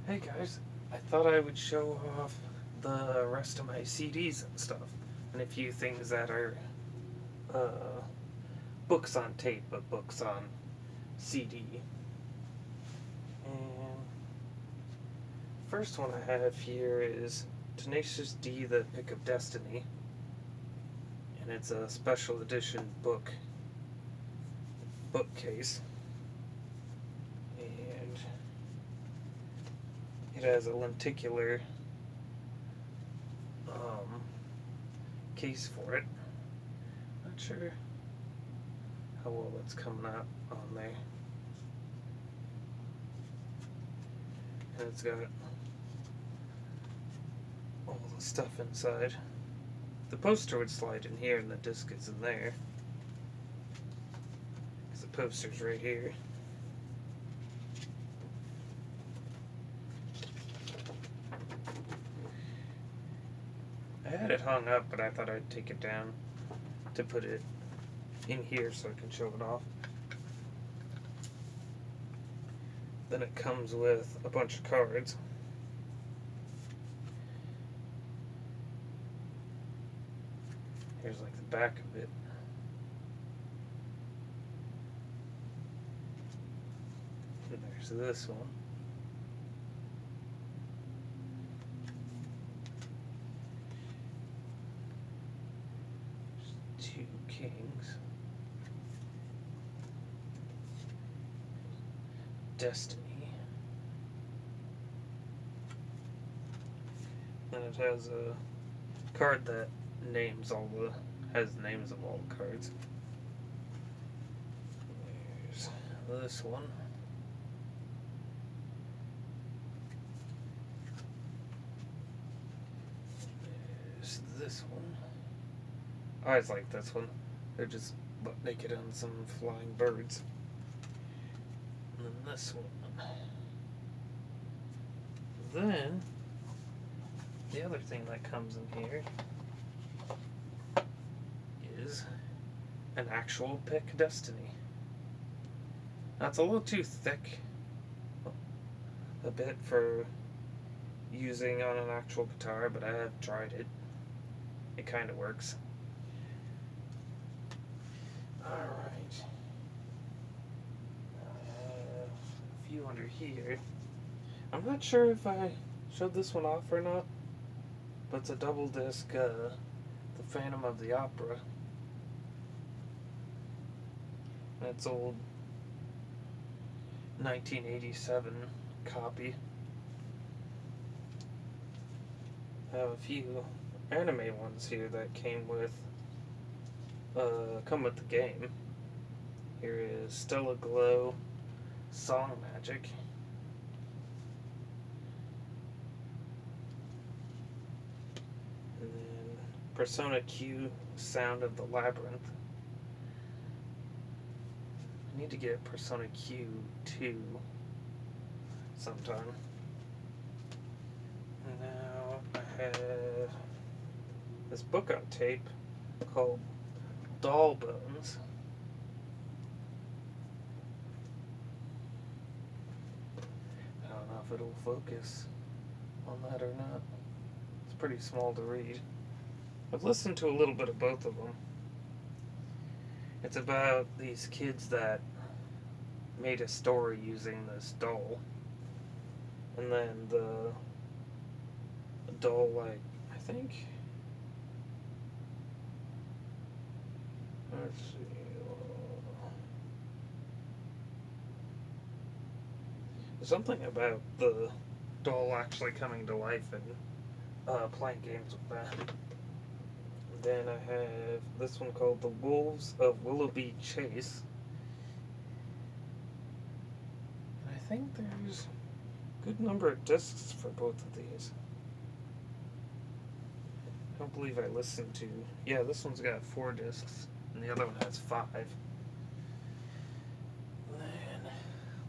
Hey guys, I thought I would show off the rest of my CDs and stuff, and a few things that are uh, books on tape, but books on CD. And first one I have here is Tenacious D: The Pick of Destiny, and it's a special edition bookcase, and it has a lenticular um, case for it. Not sure how well it's coming out on there. And it's got all the stuff inside. The poster would slide in here and the disc is in there. Because the poster's right here. I had it hung up, but I thought I'd take it down to put it in here so I can show it off. Then it comes with a bunch of cards. Here's like the back of it. And there's this one. There's two kings. Destiny. And it has a card that has names of all the cards. There's this one. There's this one. I always like this one. They're just butt naked on some flying birds. And then this one. Then the other thing that comes in here is an actual pick Destiny. Now it's a little too thick a bit for using on an actual guitar, but I have tried it. It kind of works. Alright. A few under here. I'm not sure if I showed this one off or not, but it's a double disc, The Phantom of the Opera. That's old 1987 copy. I have a few anime ones here that come with the game. Here is Stella Glow Song Magic. And then Persona Q Sound of the Labyrinth. I need to get Persona Q2 sometime. Now I have this book on tape called Doll Bones. I don't know if it'll focus on that or not. It's pretty small to read. I've listened to a little bit of both of them. It's about these kids that made a story using this doll. And then the doll, like, I think, let's see, something about the doll actually coming to life and playing games with that. And then I have this one called The Wolves of Willoughby Chase. And I think there's a good number of discs for both of these. I don't believe I listened to... Yeah, this one's got 4 discs, and the other one has 5. And then,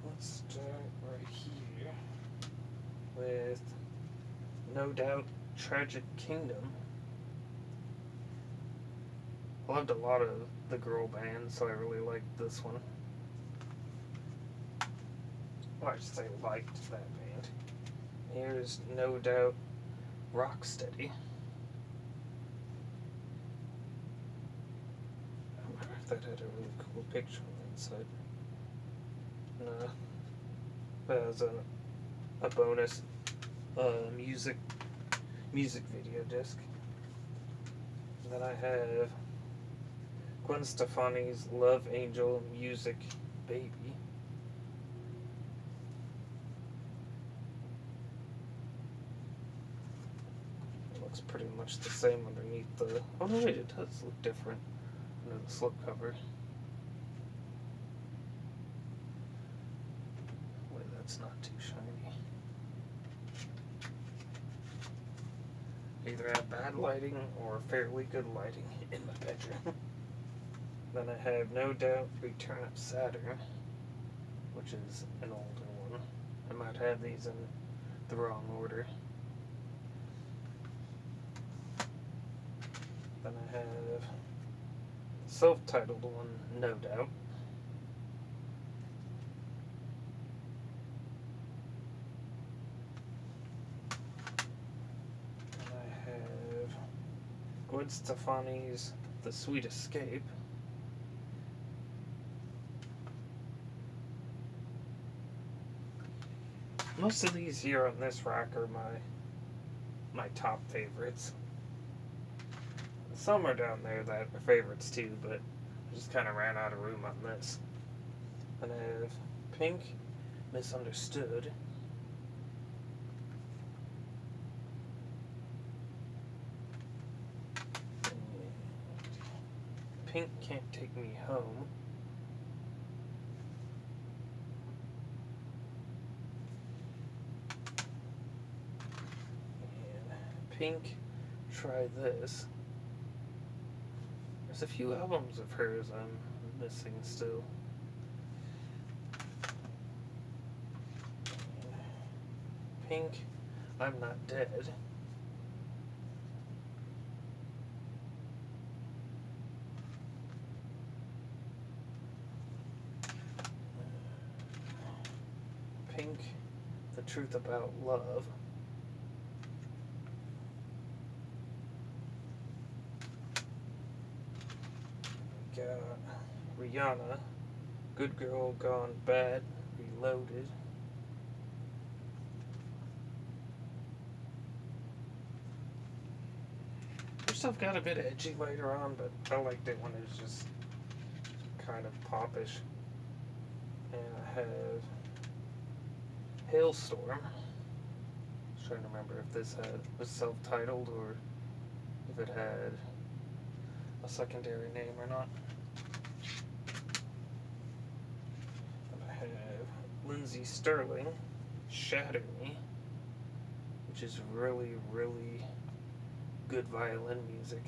let's start right here with No Doubt Tragic Kingdom. I loved a lot of the girl bands, so I really liked this one. Well, I should say liked that band. Here's No Doubt Rocksteady. I wonder if that had a really cool picture on the inside. No. But it has a bonus music video disc. And then I have Gwen Stefani's Love Angel Music Baby. It looks pretty much the same underneath the... Oh no, wait, it does look different under the slipcover. Wait, that's not too shiny. Either have bad lighting or fairly good lighting in my bedroom. Then I have No Doubt Return of Saturn, which is an older one. I might have these in the wrong order. Then I have self-titled one, No Doubt. And I have Gwen Stefani's The Sweet Escape. Most of these here on this rack are my top favorites. Some are down there that are favorites too, but I just kind of ran out of room on this. And I have Pink, Misunderstood. And Pink, Can't Take Me Home. Pink, Try This. There's a few albums of hers I'm missing still. Pink, I'm Not Dead. Pink, The Truth About Love. Got Rihanna, Good Girl Gone Bad, Reloaded. Her stuff got a bit edgy later on, but I liked it when it was just kind of popish. And I have Hailstorm. I was trying to remember if this was self-titled or if it had a secondary name or not. And I have Lindsey Sterling, Shatter Me, which is really, really good violin music.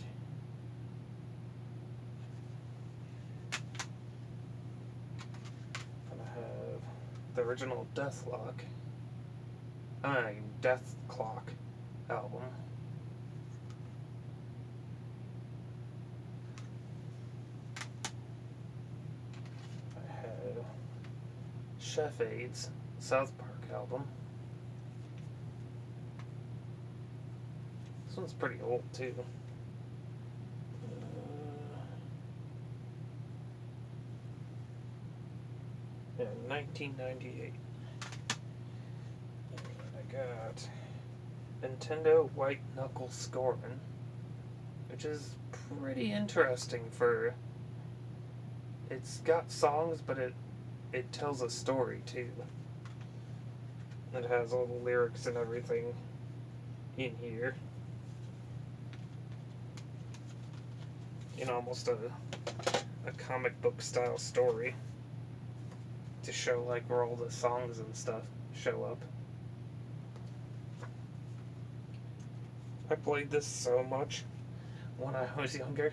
And I have the original Death Clock album. I have Chef Aid's South Park album. This one's pretty old too. Yeah, 1998. And I got Nintendo White Knuckle Scoring, which is pretty interesting for... It's got songs, but it tells a story too. It has all the lyrics and everything in here. In almost a comic book style story to show like where all the songs and stuff show up. I played this so much when I was younger.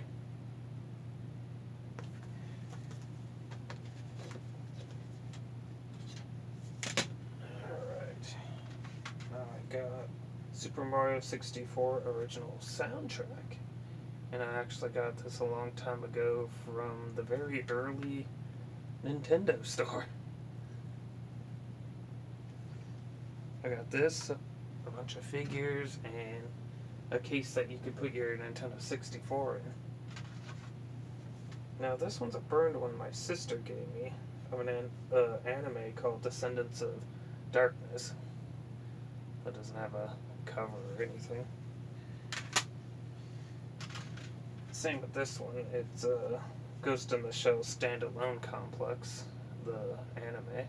Alright. Now I got Super Mario 64 original soundtrack. And I actually got this a long time ago from the very early Nintendo store. I got this a bunch of figures, and a case that you could put your Nintendo 64 in. Now this one's a burned one my sister gave me of an anime called Descendants of Darkness. That doesn't have a cover or anything. Same with this one. It's Ghost in the Shell Standalone Complex, the anime.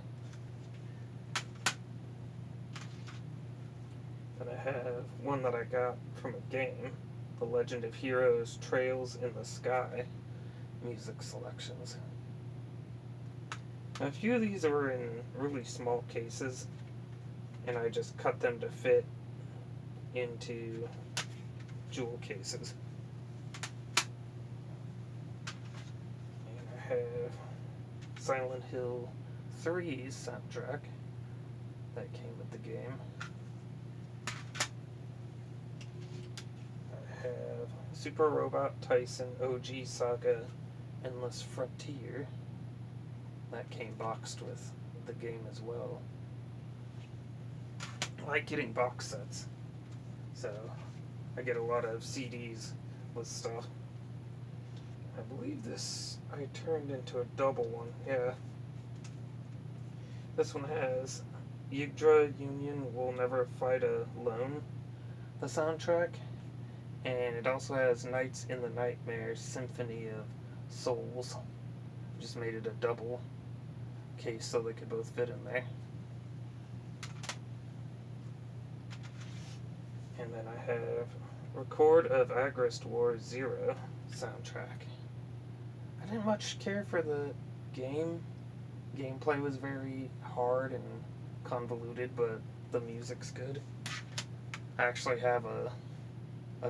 And I have one that I got from a game, The Legend of Heroes Trails in the Sky music selections. Now, a few of these are in really small cases, and I just cut them to fit into jewel cases. And I have Silent Hill 3's soundtrack that came with the game. I have Super Robot Tyson OG Saga Endless Frontier that came boxed with the game as well. I like getting box sets, so I get a lot of CDs with stuff. I believe this I turned into a double one. Yeah, this one has Yggdra Union Will Never Fight Alone, the soundtrack, and it also has Nights in the Nightmare Symphony of Souls. Just made it a double case so they could both fit in there. And then I have Record of Agrest War 0 soundtrack. I didn't much care for the game. Gameplay was very hard and convoluted, but the music's good. I actually have a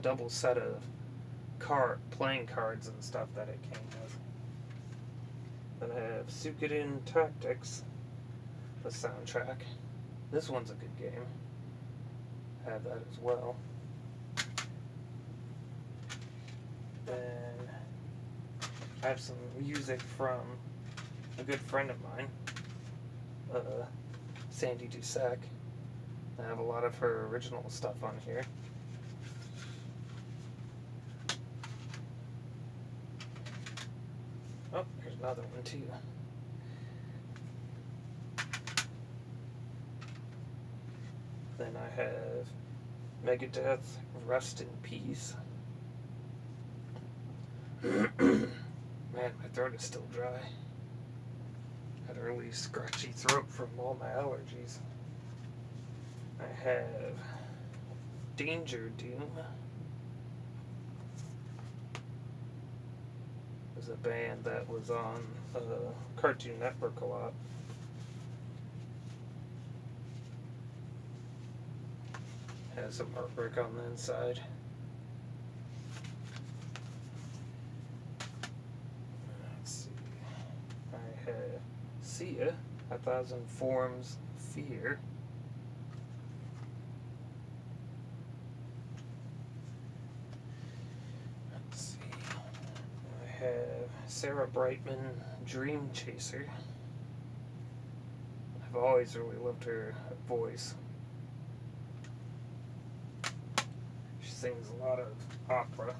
double set of playing cards and stuff that it came with. Then I have Suikoden Tactics, the soundtrack. This one's a good game. I have that as well. Then I have some music from a good friend of mine, Sandy Dusac. I have a lot of her original stuff on here. Oh, here's another one too. Then I have Megadeth, Rust in Peace. Man, my throat is still dry. Had a really scratchy throat from all my allergies. I have Danger Doom. It was a band that was on Cartoon Network a lot. Has some artwork on the inside. Let's see. I have Sia, 1,000 Forms Fear. Let's see. I have Sarah Brightman, Dream Chaser. I've always really loved her voice. Sings a lot of opera.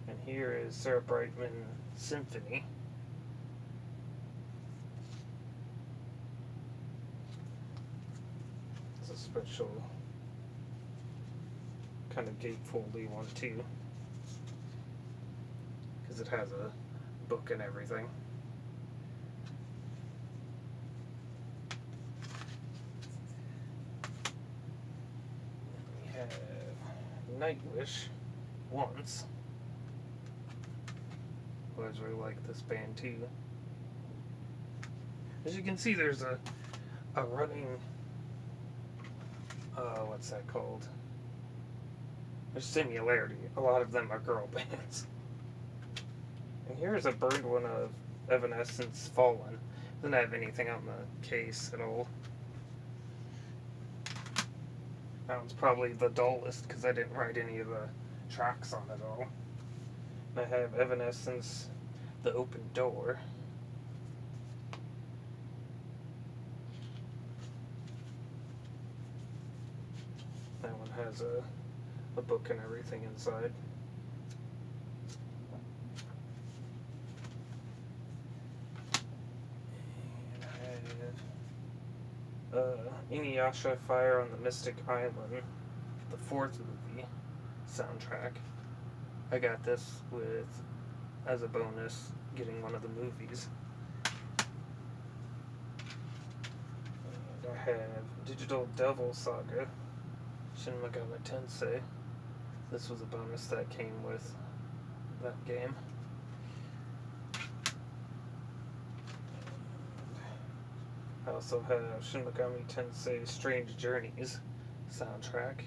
And here is Sarah Brightman Symphony. It's a special kind of gatefoldy one too, because it has a book and everything. We have Nightwish Once. I always really like this band too. As you can see, there's a running, what's that called? There's similarity. A lot of them are girl bands. And here's a burned one of Evanescence Fallen. Doesn't have anything on the case at all. That one's probably the dullest because I didn't write any of the tracks on it all. And I have Evanescence, The Open Door. That one has a book and everything inside. And I have Inuyasha Fire on the Mystic Island, the fourth movie soundtrack. I got this with, as a bonus, getting one of the movies. And I have Digital Devil Saga, Shin Megami Tensei. This was a bonus that came with that game. I also have Shin Megami Tensei Strange Journeys soundtrack.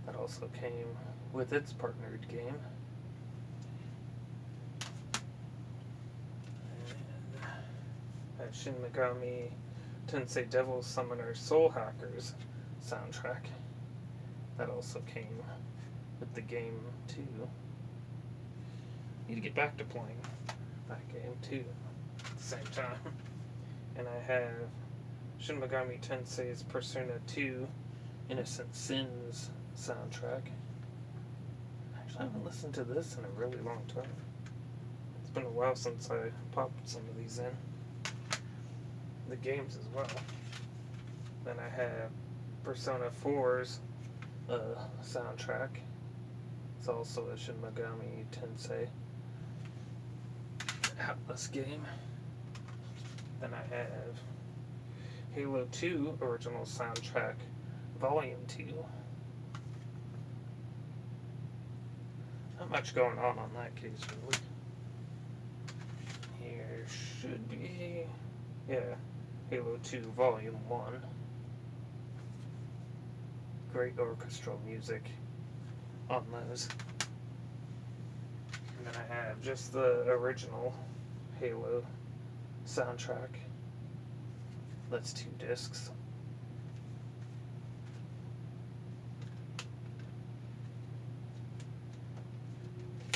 That also came with its partnered game. And I have Shin Megami Tensei Devil Summoner Soul Hackers soundtrack. That also came with the game too. Need to get back to playing that game too at the same time. And I have Shin Megami Tensei's Persona 2 Innocent Sins soundtrack. Actually, I haven't listened to this in a really long time. It's been a while since I popped some of these in. The games as well. Then I have Persona 4's soundtrack. It's also a Shin Megami Tensei Atlas game. Then I have Halo 2 original soundtrack Volume 2. Not much going on that case, really. Here should be, Halo 2 Volume 1. Great orchestral music on those. And then I have just the original Halo soundtrack. That's 2 discs.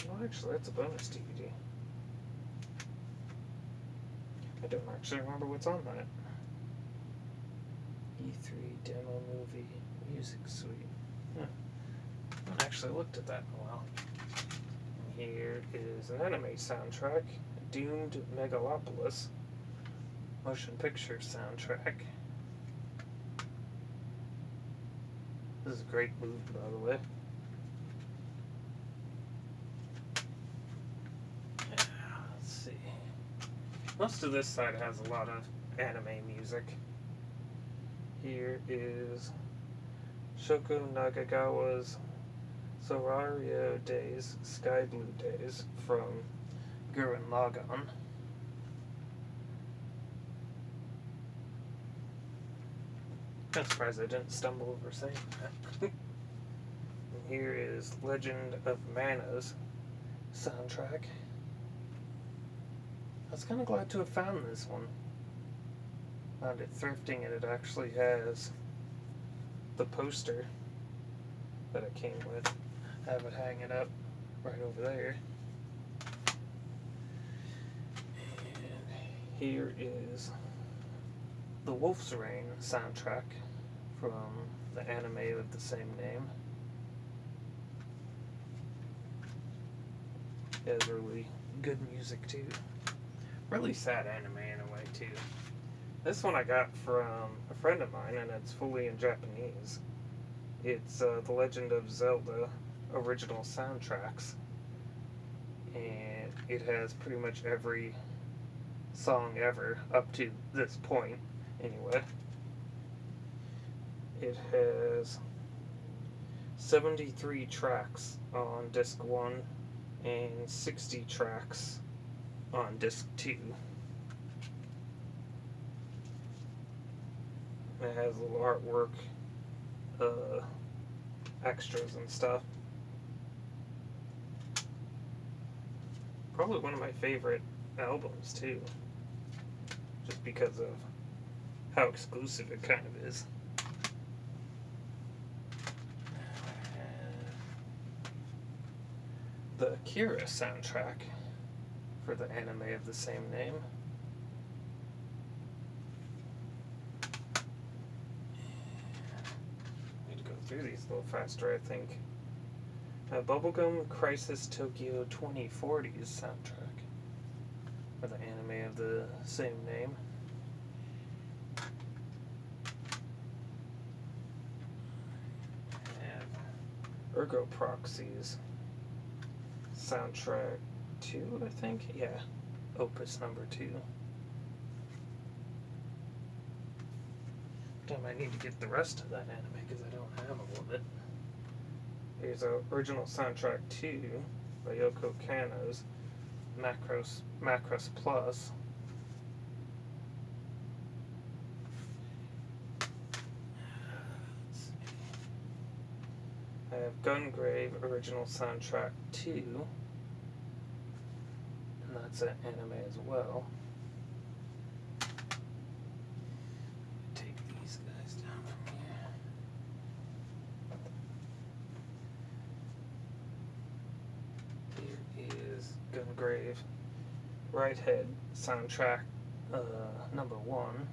Well, actually, that's a bonus DVD. I don't actually remember what's on that. E3 demo movie music suite. I haven't actually looked at that in a while. Here is an anime soundtrack, Doomed Megalopolis motion picture soundtrack. This is a great movie, by the way. Let's see. Most of this side has a lot of anime music. Here is Shoko Nagagawa's Sorario Days, Sky Blue Days from Gurren Lagann. I'm surprised I didn't stumble over saying that. And here is Legend of Mana's soundtrack. I was kind of glad to have found this one. Found it thrifting, and it actually has the poster that it came with. I have it hanging up right over there. And here is the Wolf's Rain soundtrack from the anime of the same name. It has really good music too. Really sad anime in a way too. This one I got from a friend of mine, and it's fully in Japanese. It's The Legend of Zelda original soundtracks, and it has pretty much every song ever up to this point anyway. It has 73 tracks on disc 1 and 60 tracks on disc 2. It has a little artwork, extras and stuff. Probably one of my favorite albums too, just because of how exclusive it kind of is. The Akira soundtrack for the anime of the same name. Need to through these a little faster, I think. Bubblegum Crisis Tokyo 2040's soundtrack, or the anime of the same name. And Ergo Proxies soundtrack 2, I think? Yeah, opus number 2. Damn, I need to get the rest of that anime because I don't have all of it. Here's a original soundtrack 2 by Yoko Kanno's Macross Plus. I have Gungrave original soundtrack 2, and that's an anime as well. Take these guys down from here. Here is Gungrave Right Head soundtrack number 1.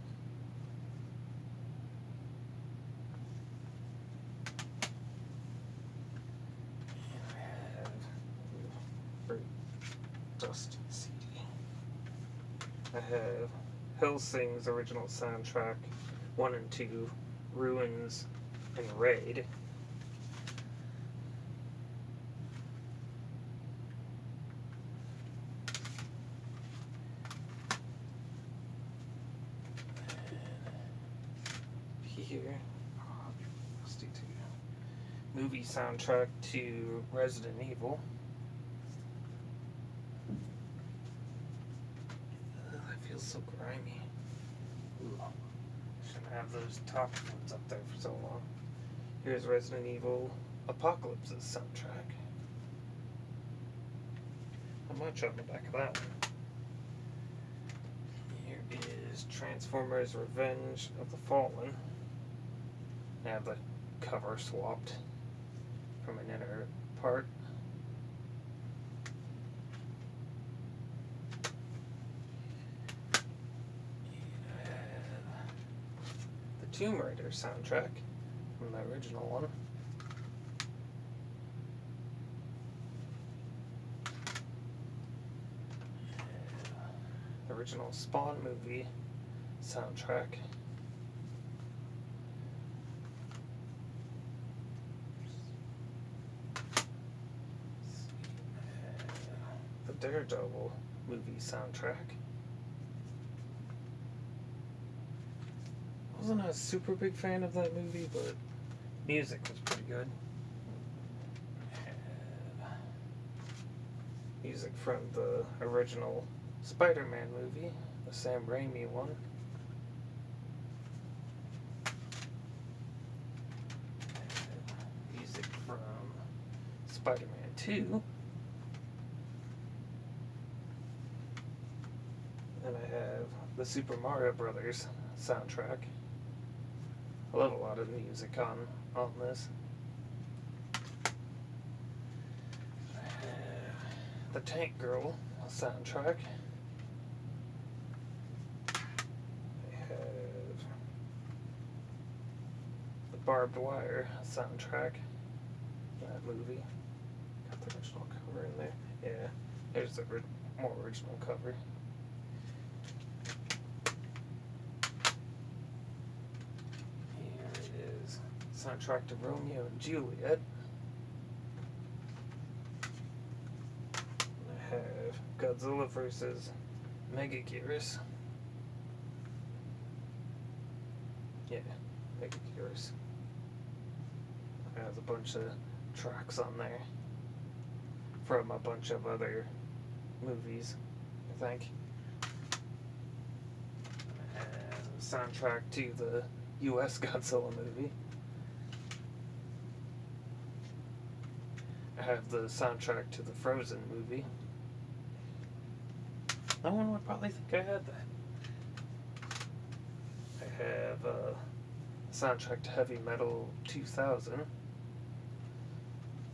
Dusty CD. I have Hellsing's original soundtrack 1 and 2, Ruins and Raid. And here, Dusty 2. Movie soundtrack to Resident Evil. Feels so grimy. Ooh. Shouldn't have those top ones up there for so long. Here's Resident Evil Apocalypse's soundtrack. Not much on the back of that one. Here is Transformers Revenge of the Fallen. I have the cover swapped from an inner part. Tomb Raider soundtrack from the original one. The original Spawn movie soundtrack. The Daredevil movie soundtrack. I wasn't a super big fan of that movie, but music was pretty good. Music from the original Spider-Man movie, the Sam Raimi one. Music from Spider-Man 2. And I have the Super Mario Brothers soundtrack. I love a lot of music on this. The Tank Girl soundtrack. I have the Barbed Wire soundtrack. That movie. Got the original cover in there. Yeah, there's the more original cover. Soundtrack to Romeo and Juliet. I have Godzilla vs. Megaguirus. Yeah, Megaguirus. It has a bunch of tracks on there from a bunch of other movies, I think. And soundtrack to the US Godzilla movie. I have the soundtrack to the Frozen movie. No one would probably think I had that. I have a soundtrack to Heavy Metal 2000.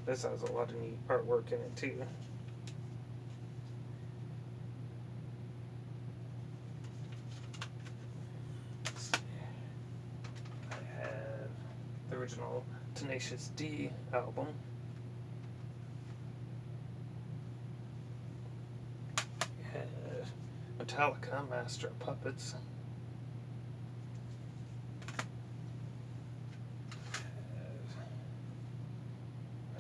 This has a lot of neat artwork in it too. I have the original Tenacious D album. We have Metallica, Master of Puppets.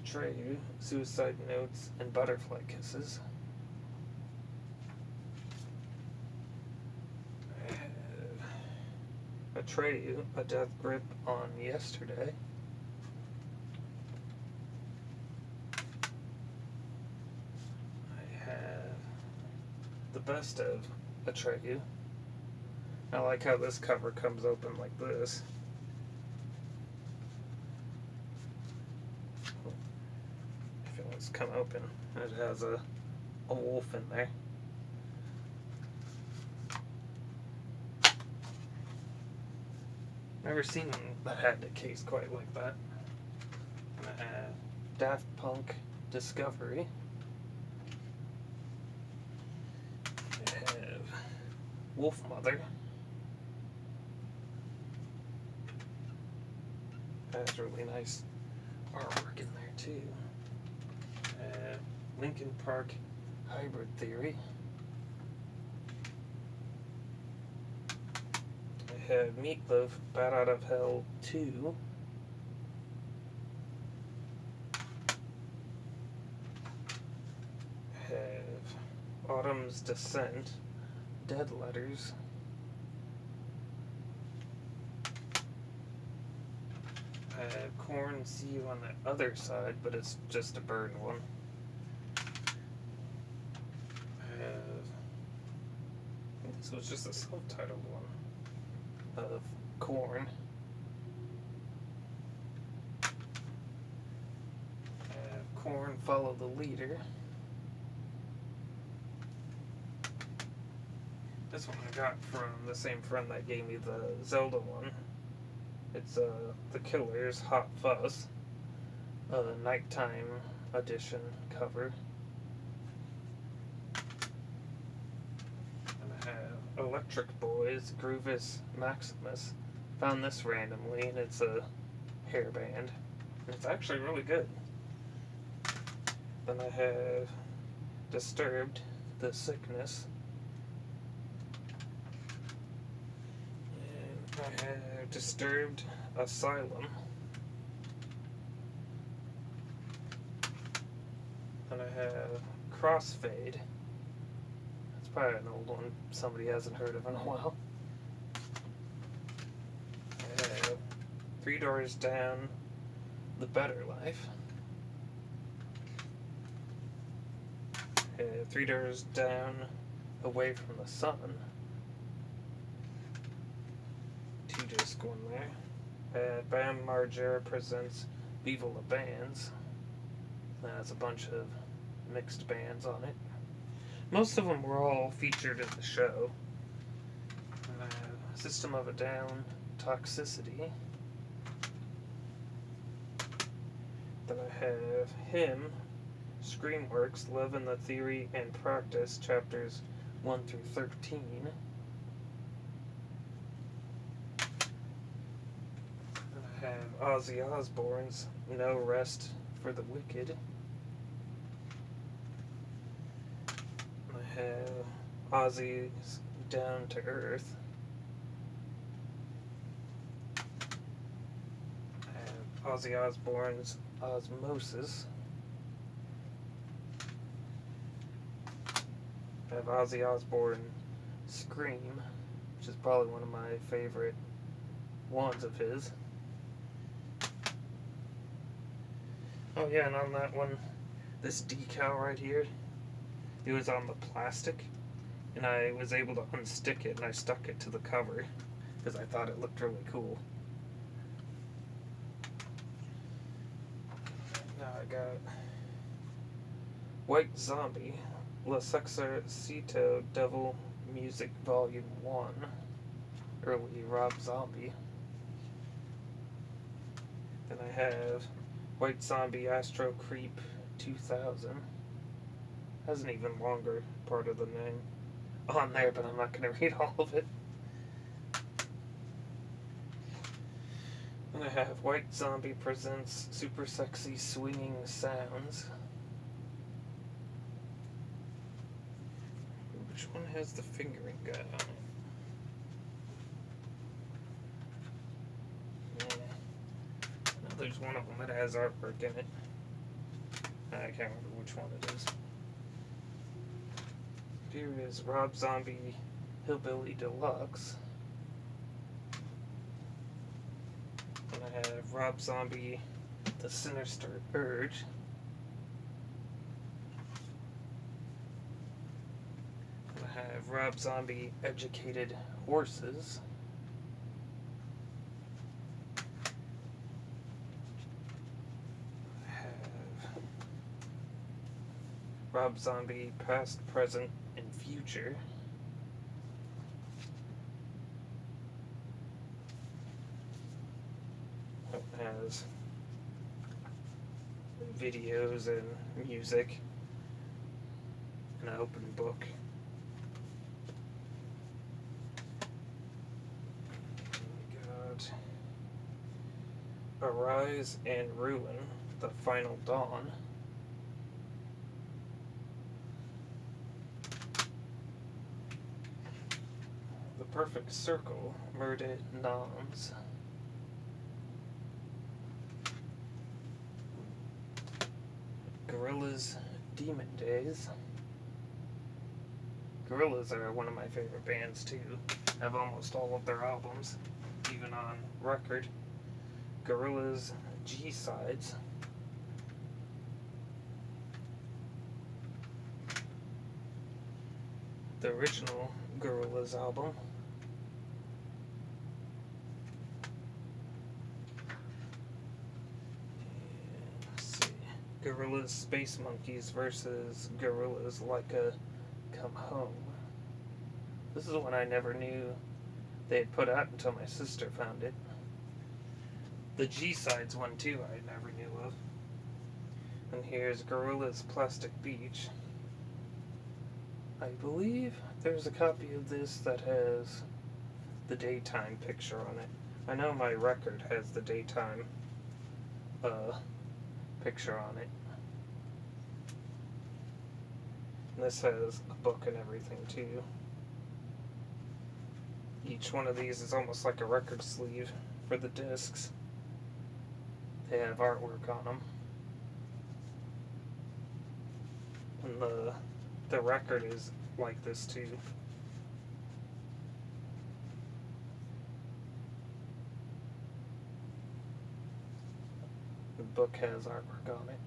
Atreyu, Suicide Notes, and Butterfly Kisses. Atreyu, A Death Grip on Yesterday. I have the best of Atreyu. I like how this cover comes open like this. If it wants to come open, it has a wolf in there. Never seen one that had a case quite like that. And I have Daft Punk Discovery. I have Wolf Mother. Has really nice artwork in there too. Linkin Park Hybrid Theory. I have Meatloaf Bat Out of Hell 2. I have Autumn's Descent, Dead Letters. I have Korn, See You on the Other Side, but it's just a burned one. I think this was just a self-titled one of Korn. I have Korn, Follow the Leader. This one I got from the same friend that gave me the Zelda one. It's The Killers, Hot Fuzz, nighttime edition cover. And I have Electric Boys, Groovis Maximus. Found this randomly, and it's a hairband. And it's actually really good. Then I have Disturbed, The Sickness. I have Disturbed Asylum. And I have Crossfade. That's probably an old one somebody hasn't heard of in a while. I have Three Doors Down, The Better Life. I have Three Doors Down, Away from the Sun. Disc one there. Bam Margera presents Viva La Bands. That has a bunch of mixed bands on it. Most of them were all featured in the show. System of a Down, Toxicity. Then I have Him, Screamworks, Love in the Theory and Practice, chapters 1 through 13. I have Ozzy Osbourne's No Rest for the Wicked. I have Ozzy's Down to Earth. I have Ozzy Osbourne's Osmosis. I have Ozzy Osbourne Scream, which is probably one of my favorite ones of his. Oh yeah, and on that one, this decal right here, it was on the plastic, and I was able to unstick it, and I stuck it to the cover, because I thought it looked really cool. Now I got White Zombie, La Sexorcito Devil Music Volume 1, early Rob Zombie. Then I have White Zombie Astro Creep 2000. Has an even longer part of the name on there, but I'm not going to read all of it. I have White Zombie Presents Super Sexy Swinging Sounds. Which one has the fingering guy on it? No, there's one of them that has artwork in it. I can't remember which one it is. Here is Rob Zombie Hillbilly Deluxe. And I have Rob Zombie The Sinister Urge. And I have Rob Zombie Educated Horses. I have Rob Zombie Past, Present, and Future. It has videos and music and an open book. We got Arise and Ruin, The Final Dawn. The Perfect Circle, Murder Noms. Gorillaz Demon Days. Gorillaz are one of my favorite bands too. I have almost all of their albums, even on record. Gorillaz G-Sides. The original Gorillaz album. Gorillaz Space Monkeys versus Gorillaz Like-A Come Home. This is one I never knew they had put out until my sister found it. The G-Sides one too I never knew of. And here's Gorillaz Plastic Beach. I believe there's a copy of this that has the daytime picture on it. I know my record has the daytime picture on it. And this has a book and everything too. Each one of these is almost like a record sleeve for the discs. They have artwork on them. And the record is like this too. The book has artwork on it.